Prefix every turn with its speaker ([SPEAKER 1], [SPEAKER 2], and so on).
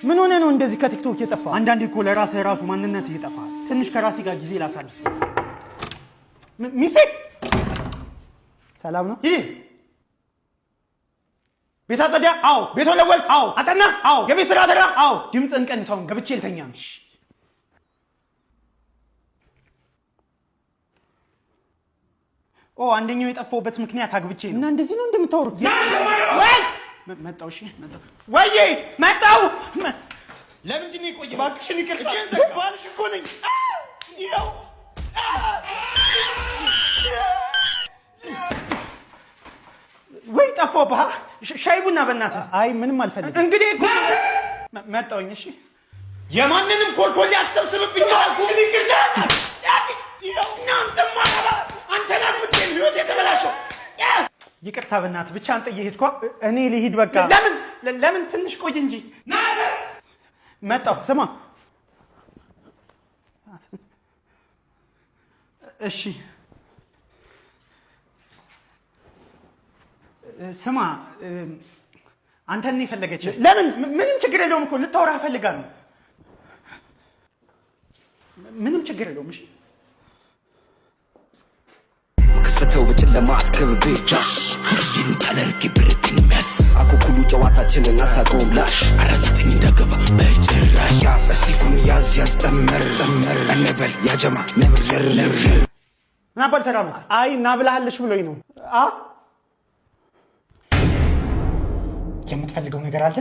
[SPEAKER 1] ምን ሆነ ነው እንደዚህ ከቲክቶክ የጠፋ?
[SPEAKER 2] አንዳንዴ እኮ ለራስህ ራሱ ማንነት ይጠፋል። ትንሽ ከራሴ ጋር ጊዜ ላሳልፍ።
[SPEAKER 1] ሚስቴ ሰላም ነው?
[SPEAKER 2] ይህ ቤት አጸዳ? አዎ። ቤት ወለወል? አዎ። አጠና? አዎ። የቤት ስራ አደራ? አዎ።
[SPEAKER 1] ድምፅን ቀንሰውን ገብቼ ልተኛ ነው። አንደኛው የጠፋውበት ምክንያት አግብቼ ነው።
[SPEAKER 2] እና እንደዚህ ነው እንደምታወሩት?
[SPEAKER 1] መጣው። እሺ መጣው። ወይዬ መጣው።
[SPEAKER 2] ለምንድን ነው የቆየው? እባክሽን ይቅርታ። ባልሽ እኮ ነኝ። ይኸው
[SPEAKER 1] ወይ ጠፋብህ? ሻይ ቡና በእናትህ። አይ ምንም አልፈልግም።
[SPEAKER 2] እንግዲህ እኮ
[SPEAKER 1] መጣውኝ። እሺ
[SPEAKER 2] የማንንም ኮልኮሌ አትሰብስብብኝ አልኩሽ። ይቅርታ። ይኸው እናንተም ማረባ አንተ ናፍቄ ህይወት የተበላሸው።
[SPEAKER 1] ይቅርታ በእናትህ ብቻ አንተ እየሄድኳ እኔ ልሂድ በቃ። ለምን ትንሽ ቆይ እንጂ። መጣሁ። ስማ እሺ ስማ አንተን ነው የፈለገች።
[SPEAKER 2] ለምን?
[SPEAKER 1] ምንም ችግር የለውም እኮ ልታወራ ፈልጋ ነው። ምንም ችግር የለውም። እሺ
[SPEAKER 3] ከሰተው በጨለማ አትከብቤ ጃሽ ይንታለርክ ብርትኝ መስ አኩኩሉ ጨዋታችንን አታቆም ላሽ አራዘጠኝ እንደገባ በጭራሽ ያዝ እስቲኩን ያዝ ያስጠመር እንበል ያጀማ ነብር
[SPEAKER 1] ናባል ሰራ ነው። አይ ናብላሃለሽ ብሎኝ ነው። የምትፈልገው ነገር አለ?